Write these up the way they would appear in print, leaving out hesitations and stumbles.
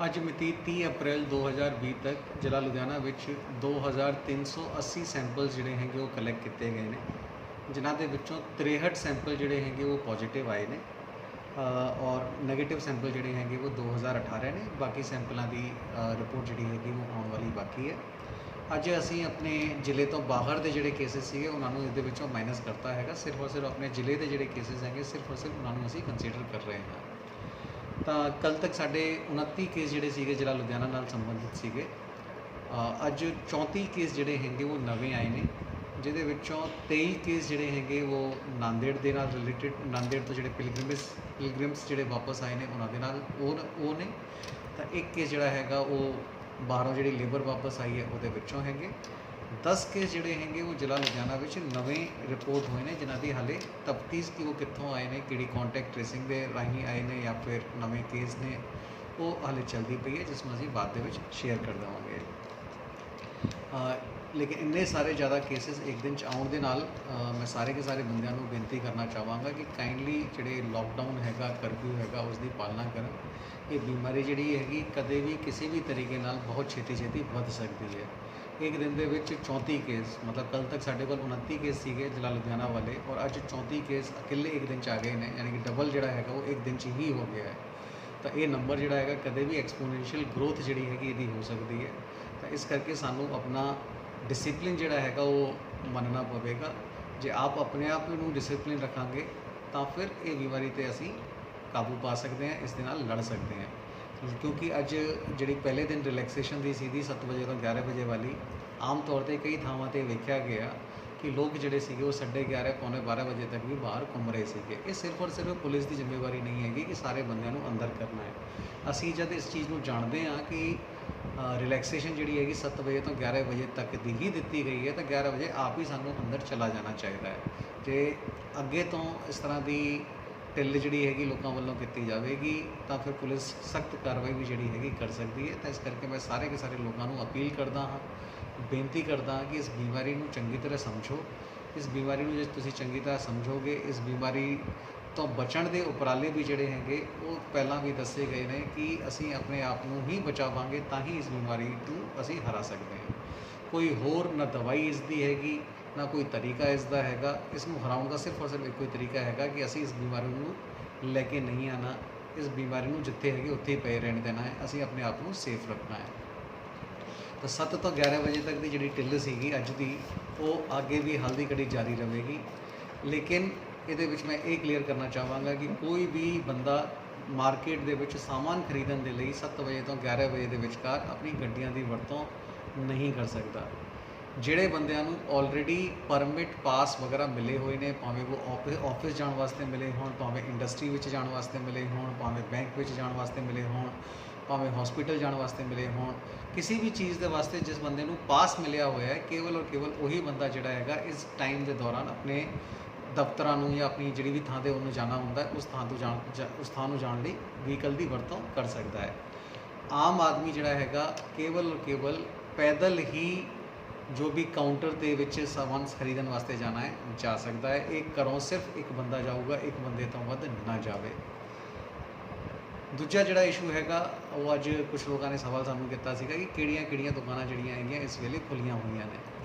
ਅੱਜ ਮਿਤੀ 30 ਅਪ੍ਰੈਲ 2020 ਤੱਕ ਜ਼ਿਲ੍ਹਾ ਲੁਧਿਆਣਾ ਵਿੱਚ 2380 ਸੈਂਪਲ ਜਿਹੜੇ ਹੈਗੇ ਉਹ ਕਲੈਕਟ ਕੀਤੇ ਗਏ ਨੇ, ਜਿਨ੍ਹਾਂ ਦੇ ਵਿੱਚੋਂ 63 ਸੈਂਪਲ ਜਿਹੜੇ ਹੈਗੇ ਉਹ ਪੋਜ਼ਿਟਿਵ ਆਏ ਨੇ ਔਰ ਨੈਗੇਟਿਵ ਸੈਂਪਲ ਜਿਹੜੇ ਹੈਗੇ ਉਹ 2018 ਨੇ। ਬਾਕੀ ਸੈਂਪਲਾਂ ਦੀ ਰਿਪੋਰਟ ਜਿਹੜੀ ਹੈਗੀ ਉਹ ਆਉਣ ਵਾਲੀ ਬਾਕੀ ਹੈ। ਅੱਜ ਅਸੀਂ ਆਪਣੇ ਜ਼ਿਲ੍ਹੇ ਤੋਂ ਬਾਹਰ ਦੇ ਜਿਹੜੇ ਕੇਸਿਸ ਸੀਗੇ ਉਹਨਾਂ ਨੂੰ ਇਹਦੇ ਵਿੱਚੋਂ ਮਾਈਨਸ ਕਰਤਾ ਹੈਗਾ। ਸਿਰਫ ਔਰ ਸਿਰਫ ਆਪਣੇ ਜ਼ਿਲ੍ਹੇ ਦੇ ਜਿਹੜੇ ਕੇਸਿਸ ਹੈਗੇ ਸਿਰਫ ਔਰ ਸਿਰਫ ਉਹਨਾਂ ਨੂੰ ਅਸੀਂ ਕੰਸੀਡਰ ਕਰ ਰਹੇ ਹਾਂ। ਤਾਂ ਕੱਲ੍ਹ ਤੱਕ ਸਾਡੇ 29 ਕੇਸ ਜਿਹੜੇ ਸੀਗੇ ਜ਼ਿਲ੍ਹਾ ਲੁਧਿਆਣਾ ਨਾਲ ਸੰਬੰਧਿਤ ਸੀਗੇ। ਅੱਜ 34 ਕੇਸ ਜਿਹੜੇ ਹੈਗੇ ਉਹ ਨਵੇਂ ਆਏ ਨੇ, ਜਿਹਦੇ ਵਿੱਚੋਂ 23 ਕੇਸ ਜਿਹੜੇ ਹੈਗੇ ਉਹ ਨਾਂਦੇੜ ਦੇ ਨਾਲ ਰਿਲੇਟਡ, ਨਾਂਦੇੜ ਤੋਂ ਜਿਹੜੇ ਪਿਲਗ੍ਰਿਮਸ ਜਿਹੜੇ ਵਾਪਸ ਆਏ ਨੇ ਉਹਨਾਂ ਦੇ ਨਾਲ ਉਹ ਨੇ। ਤਾਂ ਇੱਕ ਕੇਸ ਜਿਹੜਾ ਹੈਗਾ ਉਹ ਬਾਹਰੋਂ ਜਿਹੜੀ ਲੇਬਰ ਵਾਪਸ ਆਈ ਹੈ ਉਹਦੇ ਵਿੱਚੋਂ ਹੈਗੇ। 10 ਕੇਸ ਜਿਹੜੇ ਹੈਗੇ ਉਹ ਜ਼ਿਲ੍ਹਾ ਲੁਧਿਆਣਾ ਵਿੱਚ ਨਵੇਂ ਰਿਪੋਰਟ ਹੋਏ ਨੇ, ਜਿਨ੍ਹਾਂ ਦੀ ਹਾਲੇ ਤਫਤੀਸ਼ ਕਿ ਉਹ ਕਿੱਥੋਂ ਆਏ ਨੇ, ਕਿਹੜੀ ਕੰਟੈਕਟ ਟ੍ਰੇਸਿੰਗ ਦੇ ਰਾਹੀਂ ਆਏ ਨੇ ਜਾਂ ਫਿਰ ਨਵੇਂ ਕੇਸ ਨੇ, ਉਹ ਹਾਲੇ ਚੱਲਦੀ ਪਈ ਹੈ, ਜਿਸ ਨੂੰ ਅਸੀਂ ਬਾਅਦ ਦੇ ਵਿੱਚ ਸ਼ੇਅਰ ਕਰ ਦੇਵਾਂਗੇ। ਲੇਕਿਨ ਇੰਨੇ ਸਾਰੇ ਜ਼ਿਆਦਾ ਕੇਸਿਸ ਇੱਕ ਦਿਨ 'ਚ ਆਉਣ ਦੇ ਨਾਲ ਮੈਂ ਸਾਰੇ ਕੇ ਸਾਰੇ ਬੰਦਿਆਂ ਨੂੰ ਬੇਨਤੀ ਕਰਨਾ ਚਾਹਾਂਗਾ ਕਿ ਕਾਈਂਡਲੀ ਜਿਹੜੇ ਲੋਕਡਾਊਨ ਹੈਗਾ, ਕਰਫਿਊ ਹੈਗਾ, ਉਸ ਦੀ ਪਾਲਣਾ ਕਰਨ। ਇਹ ਬਿਮਾਰੀ ਜਿਹੜੀ ਹੈਗੀ ਕਦੇ ਵੀ ਕਿਸੇ ਵੀ ਤਰੀਕੇ ਨਾਲ ਬਹੁਤ ਛੇਤੀ ਵੱਧ ਸਕਦੀ ਹੈ। ਇੱਕ ਦਿਨ ਦੇ ਵਿੱਚ 34 ਕੇਸ, ਮਤਲਬ ਕੱਲ੍ਹ ਤੱਕ ਸਾਡੇ ਕੋਲ 29 ਕੇਸ ਸੀਗੇ ਜ਼ਿਲ੍ਹਾ ਲੁਧਿਆਣਾ ਵਾਲੇ, ਔਰ ਅੱਜ 34 ਕੇਸ ਇਕੱਲੇ ਇੱਕ ਦਿਨ 'ਚ ਆ ਗਏ ਨੇ, ਯਾਨੀ ਕਿ ਡਬਲ ਜਿਹੜਾ ਹੈਗਾ ਉਹ ਇੱਕ ਦਿਨ 'ਚ ਹੀ ਹੋ ਗਿਆ ਹੈ। ਤਾਂ ਇਹ ਨੰਬਰ ਜਿਹੜਾ ਹੈਗਾ ਕਦੇ ਵੀ ਐਕਸਪੋਨੈਂਸ਼ੀਅਲ ਗਰੋਥ ਜਿਹੜੀ ਹੈਗੀ ਇਹਦੀ ਹੋ ਸਕਦੀ ਹੈ। ਤਾਂ ਇਸ ਕਰਕੇ ਸਾਨੂੰ ਆਪਣਾ ਡਿਸਿਪਲਿਨ ਜਿਹੜਾ ਹੈਗਾ ਉਹ ਮੰਨਣਾ ਪਵੇਗਾ। ਜੇ ਆਪ ਆਪਣੇ ਆਪ ਨੂੰ ਡਿਸਿਪਲਿਨ ਰੱਖਾਂਗੇ ਤਾਂ ਫਿਰ ਇਹ ਬਿਮਾਰੀ 'ਤੇ ਅਸੀਂ ਕਾਬੂ ਪਾ ਸਕਦੇ ਹਾਂ, ਇਸ ਦੇ ਨਾਲ ਲੜ ਸਕਦੇ ਹਾਂ। ਕਿਉਂਕਿ ਅੱਜ ਜਿਹੜੀ ਪਹਿਲੇ ਦਿਨ ਰਿਲੈਕਸੇਸ਼ਨ ਦੀ ਸੀਗੀ 7 ਵਜੇ ਤੋਂ 11 ਵਜੇ ਵਾਲੀ, ਆਮ ਤੌਰ 'ਤੇ ਕਈ ਥਾਵਾਂ 'ਤੇ ਵੇਖਿਆ ਗਿਆ ਕਿ ਲੋਕ ਜਿਹੜੇ ਸੀਗੇ ਉਹ 11:30 ਪੌਣੇ 12 ਵਜੇ ਤੱਕ ਵੀ ਬਾਹਰ ਘੁੰਮ ਰਹੇ ਸੀਗੇ। ਇਹ ਸਿਰਫ ਔਰ ਸਿਰਫ ਪੁਲਿਸ ਦੀ ਜ਼ਿੰਮੇਵਾਰੀ ਨਹੀਂ ਹੈਗੀ ਕਿ ਸਾਰੇ ਬੰਦਿਆਂ ਨੂੰ ਅੰਦਰ ਕਰਨਾ ਹੈ। ਅਸੀਂ ਜਦ ਇਸ ਚੀਜ਼ ਨੂੰ ਜਾਣਦੇ ਹਾਂ ਕਿ ਰਿਲੈਕਸੇਸ਼ਨ ਜਿਹੜੀ ਹੈਗੀ 7 ਵਜੇ ਤੋਂ 11 ਵਜੇ ਤੱਕ ਦੀ ਹੀ ਦਿੱਤੀ ਗਈ ਹੈ, ਤਾਂ 11 ਵਜੇ ਆਪ ਹੀ ਸਾਨੂੰ ਅੰਦਰ ਚਲਾ ਜਾਣਾ ਚਾਹੀਦਾ ਹੈ। ਜੇ ਅੱਗੇ ਤੋਂ ਇਸ ਤਰ੍ਹਾਂ ਦੀ ਢਿੱਲ ਜਿਹੜੀ ਹੈਗੀ ਲੋਕਾਂ ਵੱਲੋਂ ਕੀਤੀ ਜਾਵੇਗੀ ਤਾਂ ਫਿਰ ਪੁਲਿਸ ਸਖਤ ਕਾਰਵਾਈ ਵੀ ਜਿਹੜੀ ਹੈਗੀ ਕਰ ਸਕਦੀ ਹੈ। ਤਾਂ ਇਸ ਕਰਕੇ ਮੈਂ ਸਾਰੇ ਕੇ ਸਾਰੇ ਲੋਕਾਂ ਨੂੰ ਅਪੀਲ ਕਰਦਾ ਹਾਂ, ਬੇਨਤੀ ਕਰਦਾ ਹਾਂ ਕਿ ਇਸ ਬਿਮਾਰੀ ਨੂੰ ਚੰਗੀ ਤਰ੍ਹਾਂ ਸਮਝੋ। ਇਸ ਬਿਮਾਰੀ ਨੂੰ ਜੇ ਤੁਸੀਂ ਚੰਗੀ ਤਰ੍ਹਾਂ ਸਮਝੋਗੇ, ਇਸ ਬਿਮਾਰੀ ਤੋਂ ਬਚਣ ਦੇ ਉਪਰਾਲੇ ਵੀ ਜਿਹੜੇ ਹੈਗੇ ਉਹ ਪਹਿਲਾਂ ਵੀ ਦੱਸੇ ਗਏ ਨੇ ਕਿ ਅਸੀਂ ਆਪਣੇ ਆਪ ਨੂੰ ਹੀ ਬਚਾਵਾਂਗੇ ਤਾਂ ਹੀ ਇਸ ਬਿਮਾਰੀ ਨੂੰ ਅਸੀਂ ਹਰਾ ਸਕਦੇ ਹਾਂ। ਕੋਈ ਹੋਰ ਨਾ ਦਵਾਈ ਇਸ ਦੀ ਹੈਗੀ, ਨਾ ਕੋਈ ਤਰੀਕਾ ਇਸ ਦਾ ਹੈਗਾ। ਇਸ ਨੂੰ ਹਰਾਉਣ ਦਾ ਸਿਰਫ ਔਰ ਸਿਰਫ ਇੱਕੋ ਹੀ ਤਰੀਕਾ ਹੈਗਾ ਕਿ ਅਸੀਂ ਇਸ ਬਿਮਾਰੀ ਨੂੰ ਲੈ ਕੇ ਨਹੀਂ ਆਉਣਾ, ਇਸ ਬਿਮਾਰੀ ਨੂੰ ਜਿੱਥੇ ਹੈਗੀ ਉੱਥੇ ਹੀ ਪਏ ਰਹਿਣ ਦੇਣਾ ਹੈ। ਅਸੀਂ ਆਪਣੇ ਆਪ ਨੂੰ ਸੇਫ ਰੱਖਣਾ ਹੈ। ਤਾਂ 7 ਤੋਂ 11 ਵਜੇ ਤੱਕ ਦੀ ਜਿਹੜੀ ਢਿੱਲ ਸੀਗੀ ਅੱਜ ਦੀ, ਉਹ ਅੱਗੇ ਵੀ ਹਾਲ ਦੀ ਘੜੀ ਜਾਰੀ ਰਹੇਗੀ। ਲੇਕਿਨ ਇਹਦੇ ਵਿੱਚ ਮੈਂ ਇਹ ਕਲੀਅਰ ਕਰਨਾ ਚਾਹਾਂਗਾ ਕਿ ਕੋਈ ਵੀ ਬੰਦਾ ਮਾਰਕੀਟ ਦੇ ਵਿੱਚ ਸਾਮਾਨ ਖਰੀਦਣ ਦੇ ਲਈ 7 ਵਜੇ ਤੋਂ 11 ਵਜੇ ਦੇ ਵਿਚਕਾਰ ਆਪਣੀ ਗੱਡੀਆਂ ਦੀ ਵਰਤੋਂ ਨਹੀਂ ਕਰ ਸਕਦਾ। ਜਿਹੜੇ ਬੰਦਿਆਂ ਨੂੰ ਆਲਰੇਡੀ ਪਰਮਿਟ ਪਾਸ ਵਗੈਰਾ ਮਿਲੇ ਹੋਏ ਨੇ, ਭਾਵੇਂ ਉਹ ਆਫਿਸ ਜਾਣ ਵਾਸਤੇ ਮਿਲੇ ਹੋਣ, ਭਾਵੇਂ ਇੰਡਸਟਰੀ ਵਿੱਚ ਜਾਣ ਵਾਸਤੇ ਮਿਲੇ ਹੋਣ, ਭਾਵੇਂ ਬੈਂਕ ਵਿੱਚ ਜਾਣ ਵਾਸਤੇ ਮਿਲੇ ਹੋਣ, ਭਾਵੇਂ ਹਸਪੀਟਲ ਜਾਣ ਵਾਸਤੇ ਮਿਲੇ ਹੋਣ, ਕਿਸੇ ਵੀ ਚੀਜ਼ ਦੇ ਵਾਸਤੇ ਜਿਸ ਬੰਦੇ ਨੂੰ ਪਾਸ ਮਿਲਿਆ ਹੋਇਆ ਹੈ, ਕੇਵਲ ਔਰ ਕੇਵਲ ਉਹੀ ਬੰਦਾ ਜਿਹੜਾ ਹੈਗਾ ਇਸ ਟਾਈਮ ਦੇ ਦੌਰਾਨ ਆਪਣੇ ਦਫ਼ਤਰਾਂ ਨੂੰ ਜਾਂ ਆਪਣੀ ਜਿਹੜੀ ਵੀ ਥਾਂ 'ਤੇ ਉਹਨੂੰ ਜਾਣਾ ਹੁੰਦਾ ਉਸ ਥਾਂ ਨੂੰ ਜਾਣ ਲਈ ਵਹੀਕਲ ਦੀ ਵਰਤੋਂ ਕਰ ਸਕਦਾ ਹੈ। ਆਮ ਆਦਮੀ ਜਿਹੜਾ ਹੈਗਾ ਕੇਵਲ ਔਰ ਕੇਵਲ ਪੈਦਲ ਹੀ ਜੋ ਵੀ ਕਾਊਂਟਰ ਦੇ ਵਿੱਚ ਸਾਮਾਨ ਖਰੀਦਣ ਵਾਸਤੇ ਜਾਣਾ ਹੈ ਜਾ ਸਕਦਾ ਹੈ। ਇਹ ਘਰੋਂ ਸਿਰਫ ਇੱਕ ਬੰਦਾ ਜਾਊਗਾ, ਇੱਕ ਬੰਦੇ ਤੋਂ ਵੱਧ ਨਾ ਜਾਵੇ। ਦੂਜਾ ਜਿਹੜਾ ਇਸ਼ੂ ਹੈਗਾ ਉਹ ਅੱਜ ਕੁਝ ਲੋਕਾਂ ਨੇ ਸਵਾਲ ਸਾਨੂੰ ਕੀਤਾ ਸੀਗਾ ਕਿ ਕਿਹੜੀਆਂ ਦੁਕਾਨਾਂ ਜਿਹੜੀਆਂ ਹੈਗੀਆਂ ਇਸ ਵੇਲੇ ਖੁੱਲ੍ਹੀਆਂ ਹੋਈਆਂ ਨੇ।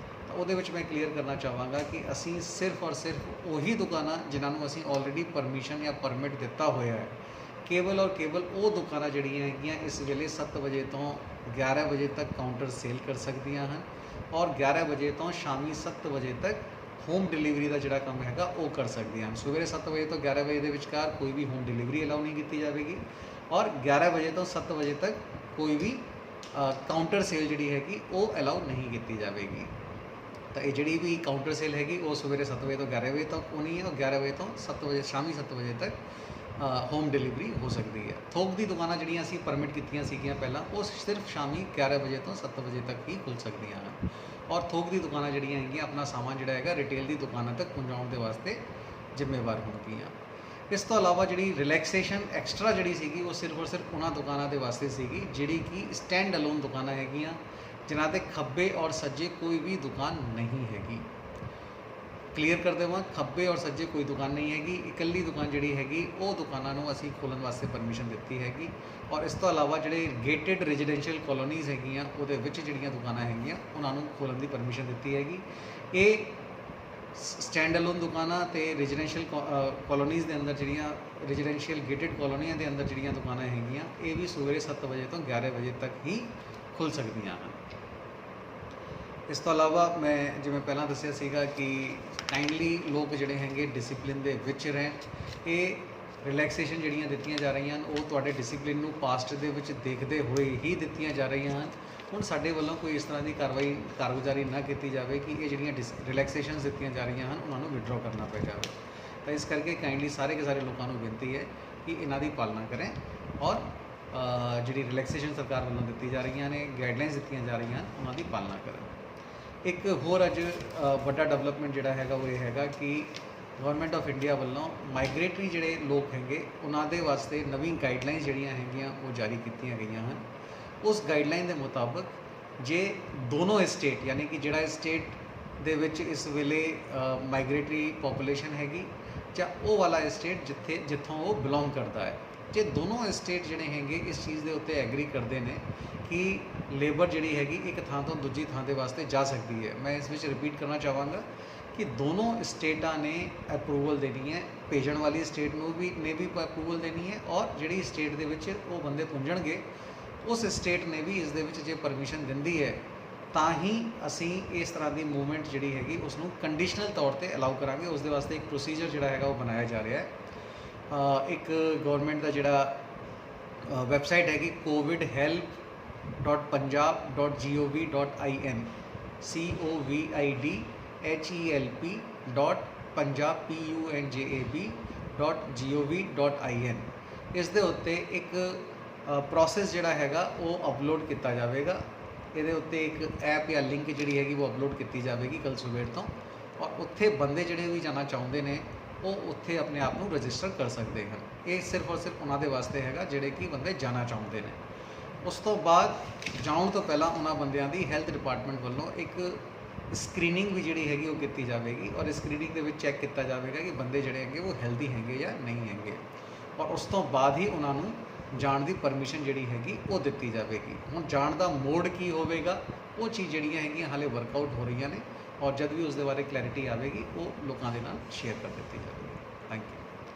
ਤਾਂ ਉਹਦੇ ਵਿੱਚ ਮੈਂ ਕਲੀਅਰ ਕਰਨਾ ਚਾਹਾਂਗਾ ਕਿ ਅਸੀਂ ਸਿਰਫ ਔਰ ਸਿਰਫ ਉਹੀ ਦੁਕਾਨਾਂ ਜਿਨ੍ਹਾਂ ਨੂੰ ਅਸੀਂ ਆਲਰੇਡੀ ਪਰਮਿਸ਼ਨ ਜਾਂ ਪਰਮਿਟ ਦਿੱਤਾ ਹੋਇਆ ਹੈ, ਕੇਵਲ ਔਰ ਕੇਵਲ ਉਹ ਦੁਕਾਨਾਂ ਜਿਹੜੀਆਂ ਹੈਗੀਆਂ ਇਸ ਵੇਲੇ 7 ਵਜੇ ਤੋਂ 11 ਵਜੇ ਤੱਕ ਕਾਊਂਟਰ ਸੇਲ ਕਰ ਸਕਦੀਆਂ ਹਨ ਔਰ 11 ਵਜੇ ਤੋਂ ਸ਼ਾਮੀ 7 ਵਜੇ ਤੱਕ ਹੋਮ ਡਿਲੀਵਰੀ ਦਾ ਜਿਹੜਾ ਕੰਮ ਹੈਗਾ ਉਹ ਕਰ ਸਕਦੀਆਂ ਹਨ। ਸਵੇਰੇ 7 ਵਜੇ ਤੋਂ 11 ਵਜੇ ਦੇ ਵਿਚਕਾਰ ਕੋਈ ਵੀ ਹੋਮ ਡਿਲੀਵਰੀ ਅਲਾਉ ਨਹੀਂ ਕੀਤੀ ਜਾਵੇਗੀ ਔਰ 11 ਵਜੇ ਤੋਂ 7 ਵਜੇ ਤੱਕ ਕੋਈ ਵੀ ਕਾਊਂਟਰ ਸੇਲ ਜਿਹੜੀ ਹੈਗੀ ਉਹ ਅਲਾਉ ਨਹੀਂ ਕੀਤੀ ਜਾਵੇਗੀ। ਤਾਂ ਇਹ ਜਿਹੜੀ ਵੀ ਕਾਊਂਟਰ ਸੇਲ ਹੈਗੀ ਉਹ ਸਵੇਰੇ 7 ਵਜੇ ਤੋਂ 11 ਵਜੇ ਤੱਕ ਹੋਣੀ ਹੈ ਔਰ 11 ਵਜੇ ਤੋਂ 7 ਵਜੇ ਸ਼ਾਮੀ 7 ਵਜੇ ਤੱਕ ਹੋਮ ਡਿਲੀਵਰੀ ਹੋ ਸਕਦੀ ਹੈ। ਥੋਕ ਦੀ ਦੁਕਾਨਾਂ ਜਿਹੜੀਆਂ ਅਸੀਂ ਪਰਮਿਟ ਕੀਤੀਆਂ ਸੀਗੀਆਂ ਪਹਿਲਾਂ, ਉਹ ਸਿਰਫ ਸ਼ਾਮੀ 11 ਵਜੇ ਤੋਂ 7 ਵਜੇ ਤੱਕ ਹੀ ਖੁੱਲ੍ਹ ਸਕਦੀਆਂ ਹਨ ਔਰ ਥੋਕ ਦੀ ਦੁਕਾਨਾਂ ਜਿਹੜੀਆਂ ਹੈਗੀਆਂ ਆਪਣਾ ਸਾਮਾਨ ਜਿਹੜਾ ਹੈਗਾ ਰਿਟੇਲ ਦੀ ਦੁਕਾਨਾਂ ਤੱਕ ਪਹੁੰਚਾਉਣ ਦੇ ਵਾਸਤੇ ਜ਼ਿੰਮੇਵਾਰ ਹੋਣਗੀਆਂ। ਇਸ ਤੋਂ ਇਲਾਵਾ ਜਿਹੜੀ ਰਿਲੈਕਸੇਸ਼ਨ ਐਕਸਟਰਾ ਜਿਹੜੀ ਸੀਗੀ ਉਹ ਸਿਰਫ ਔਰ ਸਿਰਫ ਉਹਨਾਂ ਦੁਕਾਨਾਂ ਦੇ ਵਾਸਤੇ ਸੀਗੀ ਜਿਹੜੀ ਕਿ ਸਟੈਂਡ ਅਲੋਨ ਦੁਕਾਨਾਂ ਹੈਗੀਆਂ, ਜਿਨ੍ਹਾਂ ਦੇ ਖੱਬੇ ਔਰ ਸੱਜੇ ਕੋਈ ਵੀ ਦੁਕਾਨ ਨਹੀਂ ਹੈਗੀ। ਕਲੀਅਰ ਕਰ ਦੇਵਾਂ, ਖੱਬੇ ਔਰ ਸੱਜੇ ਕੋਈ ਦੁਕਾਨ ਨਹੀਂ ਹੈਗੀ। ਇਕੱਲੀ ਦੁਕਾਨ ਜਿਹੜੀ ਹੈਗੀ ਉਹ ਦੁਕਾਨਾਂ ਨੂੰ ਅਸੀਂ ਖੋਲ੍ਹਣ ਵਾਸਤੇ ਪਰਮਿਸ਼ਨ ਦਿੱਤੀ ਹੈਗੀ। ਔਰ ਇਸ ਤੋਂ ਇਲਾਵਾ ਜਿਹੜੇ ਗੇਟਡ ਰੈਜ਼ੀਡੈਂਸ਼ੀਅਲ ਕਲੋਨੀਜ਼ ਹੈਗੀਆਂ ਉਹਦੇ ਵਿੱਚ ਜਿਹੜੀਆਂ ਦੁਕਾਨਾਂ ਹੈਗੀਆਂ ਉਹਨਾਂ ਨੂੰ ਖੋਲ੍ਹਣ ਦੀ ਪਰਮਿਸ਼ਨ ਦਿੱਤੀ ਹੈਗੀ। ਇਹ ਸਟੈਂਡ ਅਲੋਨ ਦੁਕਾਨਾਂ ਅਤੇ ਰੈਜ਼ੀਡੈਂਸ਼ੀਅਲ ਕਲੋਨੀਜ਼ ਦੇ ਅੰਦਰ ਜਿਹੜੀਆਂ ਰੈਜ਼ੀਡੈਂਸ਼ੀਅਲ ਗੇਟਡ ਕਲੋਨੀਆਂ ਦੇ ਅੰਦਰ ਜਿਹੜੀਆਂ ਦੁਕਾਨਾਂ ਹੈਗੀਆਂ ਇਹ ਵੀ ਸਵੇਰੇ 7 ਵਜੇ ਤੋਂ 11 ਵਜੇ ਤੱਕ ਹੀ ਖੁੱਲ੍ਹ ਸਕਦੀਆਂ ਹਨ। ਇਸ ਤੋਂ ਇਲਾਵਾ ਮੈਂ ਜਿਵੇਂ ਪਹਿਲਾਂ ਦੱਸਿਆ ਸੀਗਾ ਕਿ ਕਾਈਂਡਲੀ ਲੋਕ ਜਿਹੜੇ ਹੈਗੇ ਡਿਸਿਪਲਿਨ ਦੇ ਵਿੱਚ ਰਹਿਣ। ਇਹ ਰਿਲੈਕਸੇਸ਼ਨ ਜਿਹੜੀਆਂ ਦਿੱਤੀਆਂ ਜਾ ਰਹੀਆਂ ਹਨ ਉਹ ਤੁਹਾਡੇ ਡਿਸਿਪਲਿਨ ਨੂੰ ਪਾਸਟ ਦੇ ਵਿੱਚ ਦੇਖਦੇ ਹੋਏ ਹੀ ਦਿੱਤੀਆਂ ਜਾ ਰਹੀਆਂ ਹਨ। ਹੁਣ ਸਾਡੇ ਵੱਲੋਂ ਕੋਈ ਇਸ ਤਰ੍ਹਾਂ ਦੀ ਕਾਰਗੁਜ਼ਾਰੀ ਨਾ ਕੀਤੀ ਜਾਵੇ ਕਿ ਇਹ ਜਿਹੜੀਆਂ ਰਿਲੈਕਸੇਸ਼ਨਸ ਦਿੱਤੀਆਂ ਜਾ ਰਹੀਆਂ ਹਨ ਉਹਨਾਂ ਨੂੰ ਵਿਡਰੋ ਕਰਨਾ ਪੈ ਜਾਵੇ। ਤਾਂ ਇਸ ਕਰਕੇ ਕਾਈਂਡਲੀ ਸਾਰੇ ਕੇ ਸਾਰੇ ਲੋਕਾਂ ਨੂੰ ਬੇਨਤੀ ਹੈ ਕਿ ਇਹਨਾਂ ਦੀ ਪਾਲਣਾ ਕरें ਔਰ ਜਿਹੜੀ ਰਿਲੈਕਸੇਸ਼ਨ ਸਰਕਾਰ ਵੱਲੋਂ ਦਿੱਤੀ ਜਾ ਰਹੀਆਂ ਨੇ, ਗਾਈਡਲਾਈਨਸ ਦਿੱਤੀਆਂ ਜਾ ਰਹੀਆਂ ਉਹਨਾਂ ਦੀ ਪਾਲਣਾ ਕਰਨ। ਇੱਕ ਹੋਰ ਅੱਜ ਵੱਡਾ ਡਿਵੈਲਪਮੈਂਟ ਜਿਹੜਾ ਹੈਗਾ ਉਹ ਇਹ ਹੈਗਾ ਕਿ ਗਵਰਨਮੈਂਟ ਆਫ ਇੰਡੀਆ ਵੱਲੋਂ ਮਾਈਗ੍ਰੇਟਰੀ ਜਿਹੜੇ ਲੋਕ ਹੈਗੇ ਉਹਨਾਂ ਦੇ ਵਾਸਤੇ ਨਵੀਂ ਗਾਈਡਲਾਈਨਸ ਜਿਹੜੀਆਂ ਹੈਗੀਆਂ ਉਹ ਜਾਰੀ ਕੀਤੀਆਂ ਗਈਆਂ ਹਨ। ਉਸ ਗਾਈਡਲਾਈਨ ਦੇ ਮੁਤਾਬਕ ਜੇ ਦੋਨੋਂ ਸਟੇਟ ਯਾਨੀ ਕਿ ਜਿਹੜਾ ਸਟੇਟ ਦੇ ਵਿੱਚ ਇਸ ਵੇਲੇ ਮਾਈਗ੍ਰੇਟਰੀ ਪੋਪੂਲੇਸ਼ਨ ਹੈਗੀ ਜਾਂ ਉਹ ਵਾਲਾ ਸਟੇਟ ਜਿੱਥੋਂ ਉਹ ਬਿਲੋਂਗ ਕਰਦਾ ਹੈ, ਜੇ ਦੋਨੋਂ ਸਟੇਟ ਜਿਹੜੇ ਹੈਗੇ ਇਸ ਚੀਜ਼ ਦੇ ਉੱਤੇ ਐਗਰੀ ਕਰਦੇ ਨੇ ਕਿ ਲੇਬਰ ਜਿਹੜੀ ਹੈਗੀ ਇੱਕ ਥਾਂ ਤੋਂ ਦੂਜੀ ਥਾਂ ਦੇ ਵਾਸਤੇ ਜਾ ਸਕਦੀ ਹੈ। ਮੈਂ ਇਸ ਵਿੱਚ ਰਿਪੀਟ ਕਰਨਾ ਚਾਹਾਂਗਾ ਕਿ ਦੋਨੋਂ ਸਟੇਟਾਂ ਨੇ ਅਪਰੂਵਲ ਦੇਣੀ ਹੈ, ਭੇਜਣ ਵਾਲੀ ਸਟੇਟ ਨੂੰ ਵੀ ਅਪਰੂਵਲ ਦੇਣੀ ਹੈ ਔਰ ਜਿਹੜੀ ਸਟੇਟ ਦੇ ਵਿੱਚ ਉਹ ਬੰਦੇ ਪੁੰਜਣਗੇ ਉਸ ਸਟੇਟ ਨੇ ਵੀ ਇਸ ਦੇ ਵਿੱਚ ਜੇ ਪਰਮਿਸ਼ਨ ਦਿੰਦੀ ਹੈ ਤਾਂ ਹੀ ਅਸੀਂ ਇਸ ਤਰ੍ਹਾਂ ਦੀ ਮੂਵਮੈਂਟ ਜਿਹੜੀ ਹੈਗੀ ਉਸ ਨੂੰ ਕੰਡੀਸ਼ਨਲ ਤੌਰ ਤੇ ਅਲਾਉ ਕਰਾਂਗੇ। ਉਸ ਦੇ ਵਾਸਤੇ ਇੱਕ ਪ੍ਰੋਸੀਜਰ ਜਿਹੜਾ ਹੈਗਾ ਉਹ ਬਣਾਇਆ ਜਾ ਰਿਹਾ ਹੈ। ਇੱਕ ਗਵਰਨਮੈਂਟ ਦਾ ਜਿਹੜਾ ਵੈਬਸਾਈਟ ਹੈਗੀ covidhelp.punjab.gov.in covidhelp.punjab.gov.in ਇਸ ਦੇ ਉੱਤੇ ਇੱਕ ਪ੍ਰੋਸੈਸ ਜਿਹੜਾ ਹੈਗਾ ਉਹ ਅਪਲੋਡ ਕੀਤਾ ਜਾਵੇਗਾ। ਇਹਦੇ ਉੱਤੇ ਇੱਕ ਐਪ ਜਾਂ ਲਿੰਕ ਜਿਹੜੀ ਹੈਗੀ ਉਹ ਅਪਲੋਡ ਕੀਤੀ ਜਾਵੇਗੀ ਕੱਲ੍ਹ ਸਵੇਰ ਤੋਂ ਔਰ ਉੱਥੇ ਬੰਦੇ ਜਿਹੜੇ ਵੀ ਜਾਣਾ ਚਾਹੁੰਦੇ ਨੇ ਉਹ ਉੱਥੇ ਆਪਣੇ ਆਪ ਨੂੰ ਰਜਿਸਟਰ ਕਰ ਸਕਦੇ ਹਨ। ਇਹ ਸਿਰਫ ਔਰ ਸਿਰਫ ਉਹਨਾਂ ਦੇ ਵਾਸਤੇ ਹੈਗਾ ਜਿਹੜੇ ਕਿ ਬੰਦੇ ਜਾਣਾ ਚਾਹੁੰਦੇ ਨੇ। ਉਸ ਤੋਂ ਬਾਅਦ ਜਾਣ ਤੋਂ ਪਹਿਲਾਂ ਉਹਨਾਂ ਬੰਦਿਆਂ ਦੀ ਹੈਲਥ ਡਿਪਾਰਟਮੈਂਟ ਵੱਲੋਂ ਇੱਕ ਸਕਰੀਨਿੰਗ ਵੀ ਜਿਹੜੀ ਹੈਗੀ ਉਹ ਕੀਤੀ ਜਾਵੇਗੀ ਔਰ ਸਕਰੀਨਿੰਗ ਦੇ ਵਿੱਚ ਚੈੱਕ ਕੀਤਾ ਜਾਵੇਗਾ ਕਿ ਬੰਦੇ ਜਿਹੜੇ ਹੈਗੇ ਉਹ ਹੈਲਦੀ ਹੈਗੇ ਜਾਂ ਨਹੀਂ ਹੈਗੇ ਔਰ ਉਸ ਤੋਂ ਬਾਅਦ ਹੀ ਉਹਨਾਂ ਨੂੰ ਜਾਣ ਦੀ ਪਰਮਿਸ਼ਨ ਜਿਹੜੀ ਹੈਗੀ ਉਹ ਦਿੱਤੀ ਜਾਵੇਗੀ। ਹੁਣ ਜਾਣ ਦਾ ਮੋਡ ਕੀ ਹੋਵੇਗਾ ਉਹ ਚੀਜ਼ ਜਿਹੜੀਆਂ ਹੈਗੀਆਂ ਹਾਲੇ ਵਰਕਆਊਟ ਹੋ ਰਹੀਆਂ ਨੇ ਔਰ ਜਦ ਵੀ ਉਸ ਦੇ ਬਾਰੇ ਕਲੈਰਿਟੀ ਆਵੇਗੀ ਉਹ ਲੋਕਾਂ ਦੇ ਨਾਲ ਸ਼ੇਅਰ ਕਰ ਦਿੱਤੀ ਜਾਵੇਗੀ। Thank you.